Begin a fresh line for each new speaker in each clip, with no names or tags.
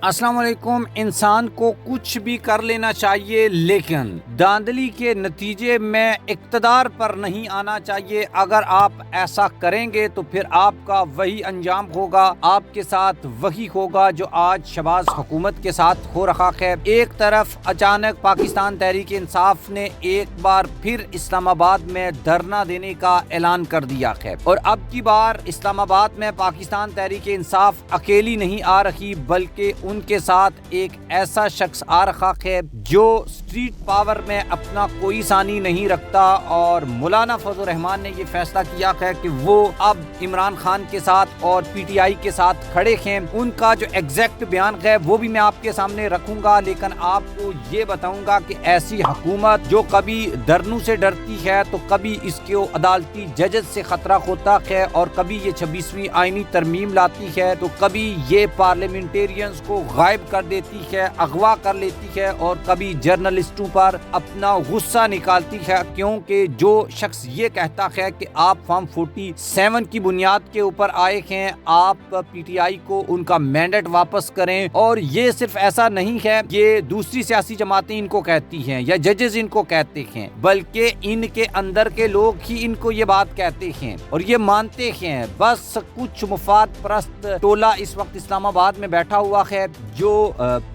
अस्सलाम वालेकुम। इंसान को कुछ भी कर लेना चाहिए, लेकिन धांधली के नतीजे में इक़्तिदार पर नहीं आना चाहिए। अगर आप ऐसा करेंगे तो फिर आपका वही अंजाम होगा, आपके साथ वही होगा जो आज शहबाज हुकूमत के साथ हो रहा है। एक तरफ अचानक पाकिस्तान तहरीक इंसाफ ने एक बार फिर इस्लामाबाद में धरना देने का ऐलान कर दिया है, और अब की बार इस्लामाबाद में पाकिस्तान तहरीक इंसाफ अकेली नहीं आ रही, बल्कि उनके साथ एक ऐसा शख्स आ रखा है जो स्ट्रीट पावर में अपना कोई सानी नहीं रखता। और मौलाना फजल रहमान ने ये फैसला किया है कि वो अब इमरान खान के साथ और पीटीआई के साथ खड़े हैं। उनका जो एग्जैक्ट बयान है वो भी मैं आपके सामने रखूंगा, लेकिन आपको ये बताऊंगा कि ऐसी हुकूमत जो कभी धरनों से डरती है तो कभी इसके अदालती जजेस से खतरा होता है, और कभी ये 26वीं आईनी तरमीम लाती है, तो कभी ये पार्लियामेंटेरियंस को गायब कर देती है, अगवा कर लेती है, और कभी जर्नलिस्टों पर अपना गुस्सा निकालती है। क्योंकि जो शख्स ये कहता है कि आप फॉर्म 47 की बुनियाद के ऊपर आए हैं, आप पीटीआई को उनका मैंडेट वापस करें, और ये सिर्फ ऐसा नहीं है, ये दूसरी सियासी जमातें इनको कहती हैं या जजेस इनको कहते हैं, बल्कि इनके अंदर के लोग ही इनको ये बात कहते हैं और ये मानते हैं। बस कुछ मुफाद परस्त टोला इस वक्त इस्लामाबाद में बैठा हुआ है जो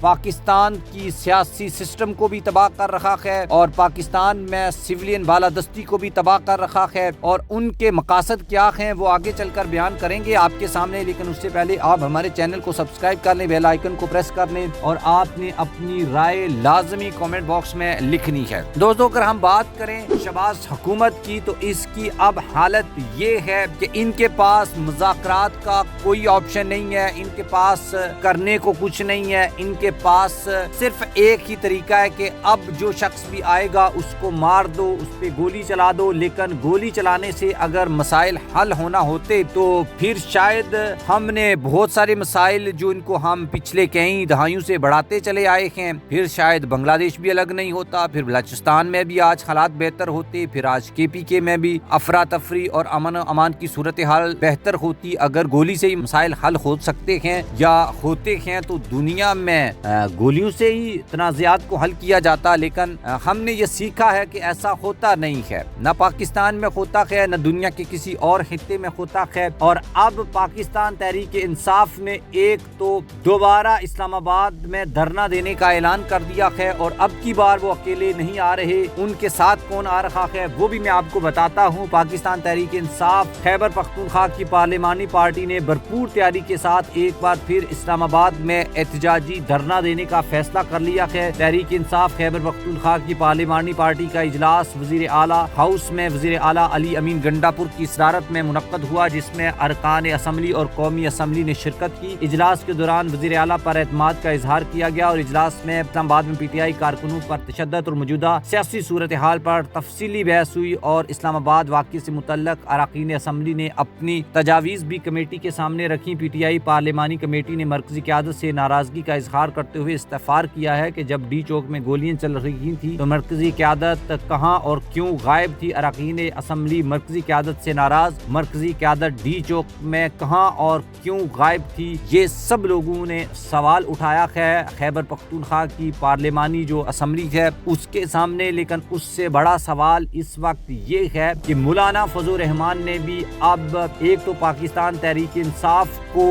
पाकिस्तान की सियासी सिस्टम को भी तबाह कर रखा है और पाकिस्तान में सिविलियन बालादस्ती को भी तबाह कर रखा है, और उनके मकासद क्या हैं वो आगे चलकर बयान करेंगे आपके सामने। लेकिन उससे पहले आप हमारे चैनल को सब्सक्राइब कर लें, बेल आइकन को प्रेस कर लें, और आपने अपनी राय लाजमी कमेंट बॉक्स में लिखनी है। दोस्तों, अगर हम बात करें शहबाज हुकूमत की, तो इसकी अब हालत ये है कि इनके पास मुज़ाकरात का कोई ऑप्शन नहीं है, इनके पास करने को कुछ नहीं है, इनके पास सिर्फ एक ही तरीका है कि अब जो शख्स भी आएगा उसको मार दो, उस पे गोली चला दो। लेकिन गोली चलाने से अगर मसाइल हल होना होते तो फिर शायद हमने बहुत सारे मसाइल जो इनको हम पिछले कई दहाइयों से बढ़ाते चले आए हैं, फिर शायद बांग्लादेश भी अलग नहीं होता, फिर बलूचिस्तान में भी आज हालात बेहतर होते, फिर आज KPK में भी अफरा तफरी और अमन अमान की सूरत हाल बेहतर होती। अगर गोली से ही मसाइल हल हो सकते हैं या होते हैं तो दुनिया में गोलियों से ही तनाज़ात को हल किया जाता। लेकिन हमने ये सीखा है कि ऐसा होता नहीं है, न पाकिस्तान में होता है, न दुनिया के किसी और खित्ते में होता है। और अब पाकिस्तान तहरीक इंसाफ ने एक तो दोबारा इस्लामाबाद में धरना देने का ऐलान कर दिया है, और अब की बार वो अकेले नहीं आ रहे, उनके साथ कौन आ रहा है वो भी मैं आपको बताता हूँ। पाकिस्तान तहरीक इंसाफ खैबर पख्तूनख्वा की पार्लिमानी पार्टी ने भरपूर तैयारी के साथ एक बार फिर इस्लामाबाद में एहतजाजी धरना देने का फैसला कर लिया है। तहरीक इंसाफ खैबर पख्तूनख्वा की पार्लिमानी पार्टी का इजलास वजीर आला हाउस में वजीर आला अली अमीन गंडापुर की सदारत में मुनक्कद हुआ, जिसमें अरकान असम्बली और कौमी असम्बली ने शिरकत की। इजलास के दौरान वजीर आला पर एतमाद का इजहार किया गया, और इजलास में इस्लामाबाद में पीटीआई कारकुनों पर तशद्दुद और मौजूदा सियासी सूरत हाल पर तफसीली बहस हुई, और इस्लामाबाद वाक़े से मुतल्लक अरकान असम्बली ने अपनी तजावीज़ भी कमेटी के सामने रखी। पीटीआई पार्लिमानी कमेटी ने मरकजी क़यादत से नाराजगी का इजहार करते हुए इस्तफ़ार किया है कि जब डी चौक में गोलियां चल रही थी तो मरकजी क़यादत कहां और क्यों गायब थी। अरकान असम्बली मरकजी क़यादत से नाराज, मरकजी क़यादत डी चौक में कहां और क्यों गायब थी, ये सब लोगों ने सवाल उठाया है खैबर पख्तूनख्वा की पार्लिमानी जो असम्बली है उसके सामने। लेकिन उससे बड़ा सवाल इस वक्त ये है कि मौलाना फजल रहमान ने भी अब एक तो पाकिस्तान तहरीक इंसाफ को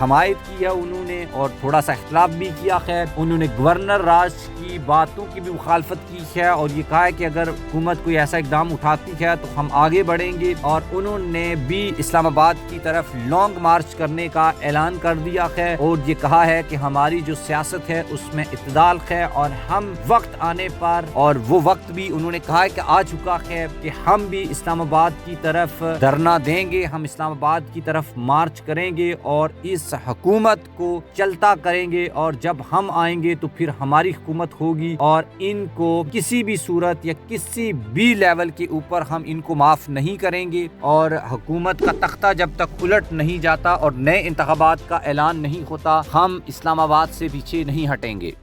हमायत की है उन्होंने, और थोड़ा सा इख्तिलाफ भी किया है। उन्होंने गवर्नर राज की बातों की भी मुखालफत की है, और ये कहा है कि अगर हुकूमत कोई ऐसा इकदाम उठाती है तो हम आगे बढ़ेंगे। और उन्होंने भी इस्लामाबाद की तरफ लॉन्ग मार्च करने का ऐलान कर दिया है, और ये कहा है कि हमारी जो सियासत है उसमें इत्तेदाल है, और हम वक्त आने पर, और वो वक्त भी उन्होंने कहा है कि आ चुका है, कि हम भी इस्लामाबाद की तरफ धरना देंगे, हम इस्लामाबाद की तरफ मार्च करेंगे और इस हुकूमत को चलता करेंगे, और जब हम आएंगे तो फिर हमारी हुकूमत होगी, और इनको किसी भी सूरत या किसी भी लेवल के ऊपर हम इनको माफ नहीं करेंगे। और हुकूमत का तख्ता जब तक उलट नहीं जाता और नए इंतखाबात का ऐलान नहीं होता, हम इस्लामाबाद से पीछे नहीं हटेंगे।